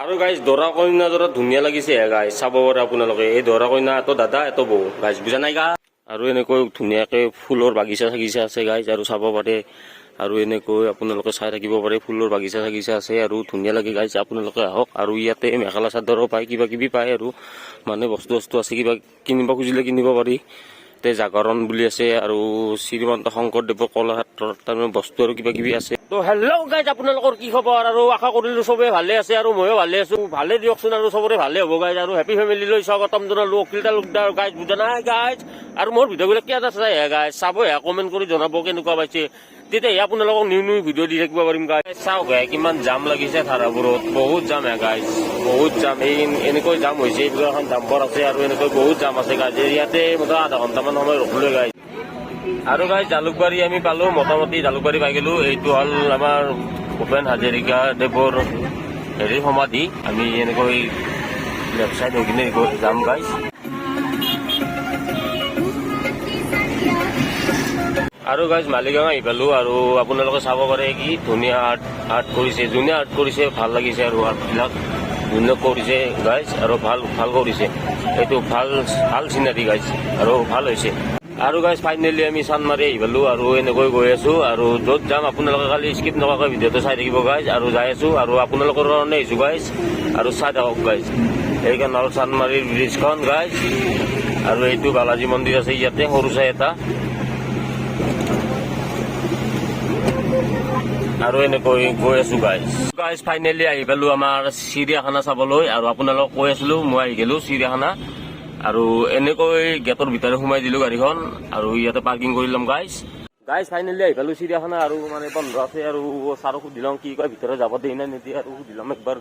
আৰু গাইজ দৰা কইনা দৰা ধুনীয়া লাগিছে গাইজ, চাব পাৰে আপোনালোকে। এই দৰা কইনা এটো দাদা এটো বৌ গাইজ, বুজা নাই গা। আৰু এনেকৈ ধুনীয়াকে ফুলৰ বাগিচা চাগিচা আছে গাইজ, আৰু চাব পাৰে। আৰু এনেকৈ আপোনালোকে চাই থাকিব পাৰে, ফুলৰ বাগিচা চাগিচা আছে আৰু ধুনীয়া লাগে গাইজ। আপোনালোকে আহক। আৰু ইয়াতে মেখেলা চাদৰো পায়, কিবা কিবি পায় আৰু মানে বস্তু আছে, কিবা কিনিব খুজিলে কিনিব পাৰি। জাগৰণ বুলি আছে আৰু শ্ৰীমন্ত শংকৰদেৱৰ কলাক্ষেত্ৰৰ তাৰমানে বস্তু আৰু কিবা কিবি আছে। তো হেল্ল' গাইজ, আপোনালোকৰ কি খবৰ? আৰু আশা কৰিলো চবে ভালে আছে আৰু ময়ো ভালে আছো। ভালে দিয়কচোন আৰু চবৰে ভালে হ'ব গাইজ। আৰু হেপী ফেমিলি লৈ স্বাগতম জনালো অখিল তালুকদাৰ গাইজ, বুজা নাই গাইজ। আৰু মোৰ ভিডিঅ'বিলাক কেনেকুৱা চাই গাইজ, চাব কমেণ্ট কৰি জনাব কেনেকুৱা পাইছে, তেতিয়াহে আপোনালোকক নিউ ভিডিঅ' দি থাকিব পাৰিম গাইজ। চাওক কিমান জাম লাগিছে ধাৰাবোৰত, বহুত জাম গাইজ, বহুত জাম। এই এনেকৈ জাম হৈছে, এইবিলাক এখন জাম্পৰ আছে আৰু এনেকৈ বহুত জাম আছে গাইজ। ইয়াতে মোটামুটি আধা ঘণ্টামান সময় ৰখিলো গাইজ। আৰু গাইজ জালুকবাৰী আমি পালো, মোটামুটি জালুকবাৰী পাই গলো। এইটো হ'ল আমাৰ ভূপেন হাজৰিকা দেৱৰ সমাধি। আমি এনেকৈ লেফ্ট চাইড হৈ কিনে যাম গাইজ। আৰু গাইজ মালিগাঁও আহি পালো। আৰু আপোনালোকে চাব পাৰে কি ধুনীয়া আৰ্ট কৰিছে, ধুনীয়া আৰ্ট কৰিছে, ভাল লাগিছে। আৰু আৰ্টবিলাক ধুনীয়া কৰিছে গাইজ, আৰু ভাল কৰিছে। এইটো ভাল চিনাৰী গাইজ, আৰু ভাল হৈছে। আৰু গাইজ ফাইনেলি আমি চানমাৰি আহি পালো। আৰু এনেকৈ গৈ আছো, আৰু য'ত যাম আপোনালোকে খালি স্কিপ নকৰাকৈ ভিডিঅ'টো চাই থাকিব গাইজ। আৰু যাই আছো, আৰু আপোনালোকৰ কাৰণে আহিছো গাইজ, আৰু চাই থাকক গাইজ। এইখন হ'ল চানমাৰিৰ ব্ৰিজখন গাইজ, আৰু এইটো বালাজী মন্দিৰ আছে ইয়াতে সৰু চাই এটা। আৰু এনেকৈ গৈ আছো গাইজ ফাইনেলি আহি পালো আমাৰ চিৰিয়াখানা চাবলৈ। আৰু আপোনালোকক কৈ আছিলো মই আহি গলো চিৰিয়াখানা। আৰু এনেকৈ গেটৰ ভিতৰে সোমাই দিলো গাড়ীখন, আৰু ইয়াতে পাৰ্কিং কৰি ল'ম গাইজ ফাইনেলি আহি পালো চিৰিয়াখানা। আৰু মানে বন্ধ আছে, আৰু ছাৰক সুধি লওঁ কি কয়, ভিতৰত যাব দিয়ে নে নিদিয়ে, আৰু সুধি ল'ম একবাৰ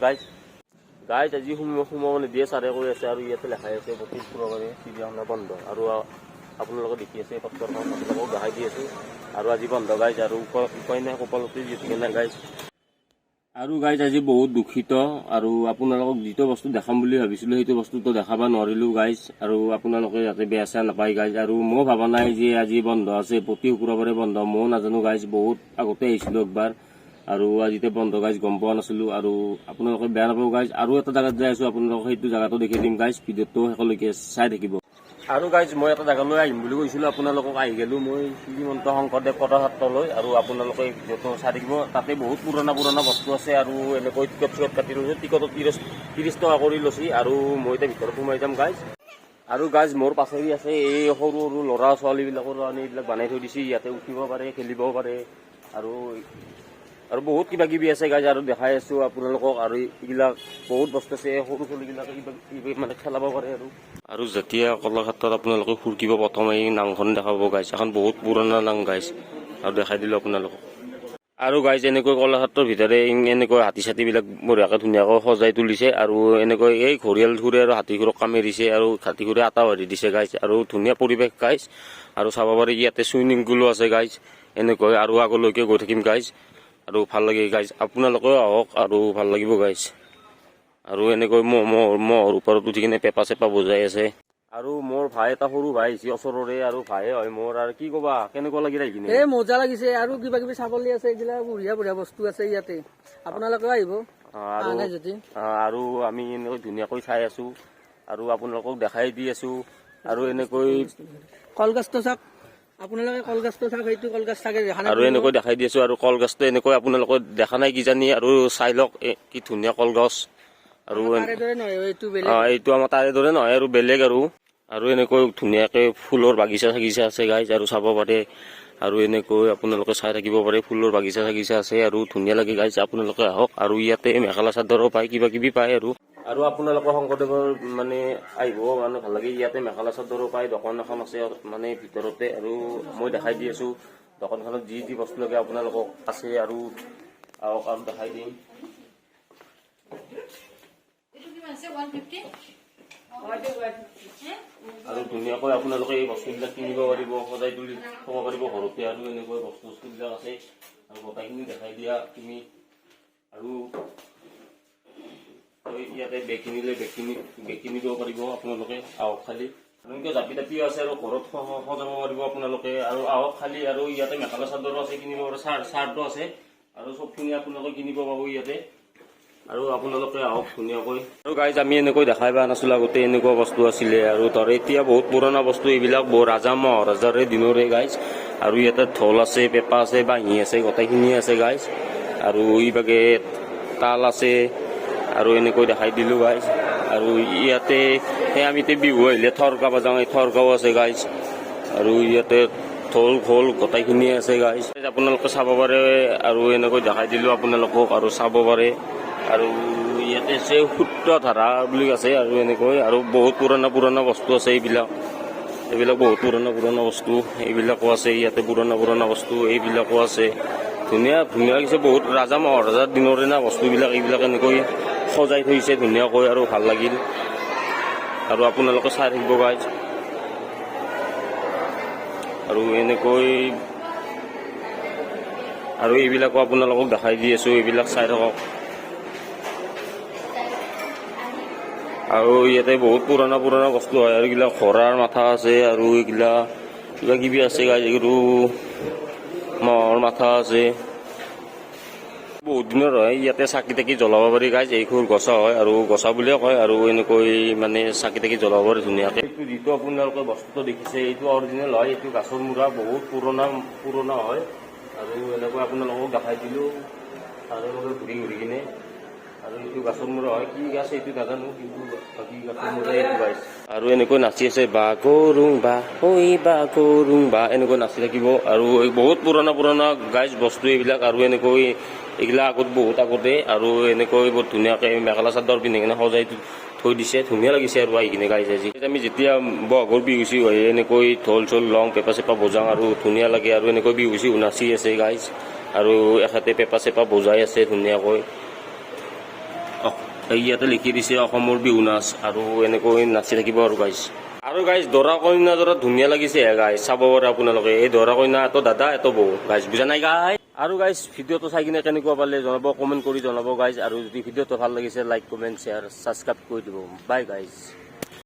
গাইজ আজি সোমাব নিদিয়ে ছাৰে কৈ আছে। আৰু ইয়াতে লেখাই আছে 25 ফেব্ৰুৱাৰী চিৰিয়াখানা বন্ধ। আৰু আপোনালোকে দেখি আছে পত্ৰখন, আপোনালোকক দেখাই দি আছো। আৰু আজি বন্ধ গাইজ, আৰু উপায় নাই, কপালতে যিটো নাই গাইজ। আৰু গাইজ আজি বহুত দুখিত, আৰু আপোনালোকক যিটো বস্তু দেখাম বুলি ভাবিছিলো সেইটো বস্তুটো দেখাব নোৱাৰিলো গাইজ। আৰু আপোনালোকে যাতে বেয়া চেয়া নাপায় গাইজ। আৰু মই ভাবা নাই যে আজি বন্ধ আছে, প্ৰতি শুক্ৰবাৰে বন্ধ, ময়ো নাজানো গাইজ। বহুত আগতে আহিছিলো একবাৰ, আৰু আজিতে বন্ধ গাইজ, গম পোৱা নাছিলো। আৰু আপোনালোকে বেয়া নাপাব গাইজ। আৰু এটা জাগাত যাই আছো, আপোনালোকক সেইটো জাগাটো দেখি দিম গাইজ, ভিডিঅ'টো শেষলৈকে চাই থাকিব। আৰু গাইজ মই এটা জাগালৈ আহিম বুলি কৈছিলো, আপোনালোকক আহি গলো মই শ্ৰীমন্ত শংকৰদেৱ কলাক্ষেত্ৰলৈ। আৰু আপোনালোকে ভিডিঅ'টো চাই থাকিব। তাতে বহুত পুৰণা বস্তু আছে, আৰু এনেকৈ টিকট কাটি লৈছো, টিকটত 30 টকা কৰি লৈছে। আৰু মই এতিয়া ভিতৰত সোমাই যাম গাইজ। আৰু গাইজ মোৰ পাছেদি আছে এই সৰু ল'ৰা ছোৱালীবিলাকৰ কাৰণে এইবিলাক বনাই থৈ দিছে, ইয়াতে উঠিব পাৰে, খেলিব পাৰে, আৰু বহুত কিবা কিবি আছে গাইজ। আৰু দেখাই আছো আপোনালোকক। আৰু এইবিলাক বহুত বস্তু আছে, সৰু ছোৱালীবিলাকে কিবা মানে খেলাব পাৰে। আৰু যেতিয়া কলাক্ষেত্ৰত আপোনালোকে ফুৰিব প্ৰথমে এই নামখন দেখাব গাইজ, এখন বহুত পুৰণা নাম গাইজ, আৰু দেখাই দিলো আপোনালোকক। আৰু গাইজ এনেকৈ কলাক্ষেত্ৰৰ ভিতৰে এনেকৈ হাতী চাতীবিলাক বঢ়িয়াকৈ ধুনীয়াকৈ সজাই তুলিছে। আৰু এনেকৈ এই ঘৰিয়াল ঘূৰে আৰু হাতীঘোৰক কামেৰিছে, আৰু হাতীঘোৰে আটা ভাৰি দিছে গাইজ, আৰু ধুনীয়া পৰিৱেশ গাইজ। আৰু চাব পাৰি ইয়াতে চুইমিং পুলো আছে গাইজ, এনেকৈ। আৰু আগলৈকে গৈ থাকিম গাইজ, আৰু ভাল লাগে গাইজ। আপোনালোকেও আহক, আৰু ভাল লাগিব গাইজ। আৰু এনেকৈ মহৰ ওপৰত উঠি কিনে পেপা চেপা বজাই আছে। আৰু মোৰ ভাই এটা সৰু ভাই আহিছে ওচৰৰে, আৰু ভাইয়ে হয় মোৰ। আৰু কি কবা, কেনেকুৱা লাগি কিনে? এই মজা লাগিছে, আৰু কিবা কিবি চাবলে আছে, এইবিলাক বঢ়িয়া বস্তু আছে ইয়াতে, আপোনালোকেও আহিব যদি। আৰু আমি এনেকৈ ধুনীয়াকৈ চাই আছো, আৰু আপোনালোকক দেখাই দি আছো। আৰু এনেকৈ কলগছটো চাওক, আপোনালোকে কলগছটো চাওক, সেইটো কলগছ থাকে দেখা নাই। আৰু এনেকৈ দেখাই দি আছো, আৰু কলগছটো এনেকৈ আপোনালোকে দেখা নাই কিজানি, আৰু চাই লওক কি ধুনীয়া কলগছ। আৰু এইটো আমাৰ তাৰে দৰে নহয়, আৰু বেলেগ। আৰু এনেকৈ ধুনীয়াকে ফুলৰ বাগিচা চাগিচা আছে গাইজ, আৰু চাব পাৰে। আৰু এনেকৈ আপোনালোকে চাই থাকিব পাৰে, ফুলৰ বাগিচা চাগিচা আছে, আৰু ধুনীয়া লাগে গাইজ। আপোনালোকে আহক। আৰু ইয়াতে মেখেলা চাদৰো পায়, কিবা কিবি পায়। আৰু আপোনালোকৰ শংকৰদেৱৰ মানে আহিব মানে ভাল লাগে। ইয়াতে মেখেলা চাদৰো পায়, দোকান এখন আছে মানে ভিতৰতে। আৰু মই দেখাই দি আছো দোকানখনত যি বস্তু লাগে আপোনালোকক আছে। আৰু আহক, আৰু দেখাই দিম। আৰু ধুনীয়াকৈ আপোনালোকে এই বস্তুবিলাক কিনিব পাৰিব, সজাই তুলি থব পাৰিব ঘৰতে। আৰু এনেকৈ বস্তুবিলাক আছে, আৰু গোটেইখিনি দেখাই দিয়া তুমি। আৰু ইয়াতে বেগ কিনিলে বেগ কিনিব পাৰিব আপোনালোকে, আহক খালি। এনেকৈ জাপি তাপিও আছে, আৰু ঘৰত সজাব পাৰিব আপোনালোকে। আৰু আহক খালি। আৰু ইয়াতে মেখেলা চাদৰো আছে, কিনিব পাৰে, চাৰ্টো আছে, আৰু চবখিনি আপোনালোকে কিনিব পাব ইয়াতে। আৰু আপোনালোকে আহক ধুনীয়াকৈ। আৰু গাইজ আমি এনেকৈ দেখাই পোৱা নাছিলোঁ আগতে এনেকুৱা বস্তু আছিলে, আৰু ধৰ এতিয়া বহুত পুৰণা বস্তু এইবিলাক বহু ৰাজা মহাৰাজাৰে দিনৰে গাইজ। আৰু ইয়াতে ঢোল আছে, পেঁপা আছে, বাঁহী আছে, গোটেইখিনি আছে গাইজ। আৰু ইভাগে তাল আছে, আৰু এনেকৈ দেখাই দিলোঁ গাইজ। আৰু ইয়াতে সেই আমি বিহু আহিলে থৰকা বজাওঁ, এই থৰকাও আছে গাইজ। আৰু ইয়াতে ঢোল খোল গোটেইখিনি আছে গাইজ, আপোনালোকে চাব পাৰে। আৰু এনেকৈ দেখাই দিলোঁ আপোনালোকক, আৰু চাব পাৰে। আৰু ইয়াতে আছে সূত্ৰধাৰা বুলি আছে, আৰু এনেকৈ আৰু বহুত পুৰণা বস্তু আছে এইবিলাক বহুত পুৰণা বস্তু এইবিলাকো আছে। ইয়াতে পুৰণা বস্তু এইবিলাকো আছে। ধুনীয়া লাগিছে, বহুত ৰাজা মহাৰাজাৰ দিনৰে না বস্তুবিলাক। এইবিলাক এনেকৈ সজাই থৈছে ধুনীয়াকৈ, আৰু ভাল লাগিল। আৰু আপোনালোকে চাই থাকিব গাইজ। আৰু এনেকৈ আৰু এইবিলাকো আপোনালোকক দেখাই দি আছোঁ, এইবিলাক চাই থাকক। আৰু ইয়াতে বহুত পুৰণা বস্তু হয়, আৰু এইবিলাক ঘোঁৰাৰ মাথা আছে, আৰু এইগিলা কিবা কিবি আছে গাইজ। আৰু মহৰ মাথা আছে, বহুত দিনৰ হয়। ইয়াতে চাকি তাকি জ্বলাব পাৰি গাইজ। এইবোৰ গছা হয়, আৰু গছা বুলিয়ে কয়। আৰু এনেকৈ মানে চাকি তাকি জ্বলাব পাৰি ধুনীয়াকৈ। এইটো যিটো আপোনালোকে বস্তুটো দেখিছে, এইটো অৰিজিনেল হয়। এইটো গাছৰ মূৰা বহুত পুৰণা হয়। আৰু এনেকৈ আপোনালোকক দেখাই দিলোঁ চাৰিওফালে ঘূৰি কিনে। আৰু এইটো গাছৰ মূৰা হয়, কি গাছ এইটো নাজানো, কিন্তু বাকী গাছৰ মূৰা এইটো গাছ। আৰু এনেকৈ নাচি আছে, বা কৰোঁ বা ঐ বা কৰোঁ বা, এনেকৈ নাচি থাকিব। আৰু বহুত পুৰণা গাছ বস্তু এইবিলাক। আৰু এনেকৈ এইগিলা বহুত আগতে, আৰু এনেকৈ বহুত ধুনীয়াকৈ মেখেলা চাদৰ পিন্ধি কিনে সজাই থৈ দিছে। ধুনীয়া লাগিছে আৰু আহি কিনে গাইজ আজি। আমি যেতিয়া বহাগৰ বিহু চিহু হয়, এনেকৈ ঢোল চোল লওঁ, পেঁপা চেপা বজাওঁ, আৰু ধুনীয়া লাগে। আৰু এনেকৈ বিহু চিহু নাচি আছে গাইজ। আৰু এখেতে পেঁপা চেপা বজাই আছে ধুনীয়াকৈ। ইয়াতে লিখি দিছে অসমৰ বিহু নাচ, আৰু এনেকৈ নাচি থাকিব আৰু গাইজ। আৰু গাইজ দৰা কইনাযোৰা ধুনীয়া লাগিছে গাইজ, চাব পাৰে আপোনালোকে। এই দৰা কইনা এটো দাদা এটো বৌ গাইজ, বুজা নাই গাইজ। আৰু গাইজ ভিডিঅ'টো চাই কিনে কেনেকুৱা পালে জনাব, কমেণ্ট কৰি জনাব গাইজ। আৰু যদি ভিডিঅ'টো ভাল লাগিছে লাইক কমেণ্ট শ্বেয়াৰ ছাবস্ক্ৰাইব কৰি দিব। বাই গাইজ।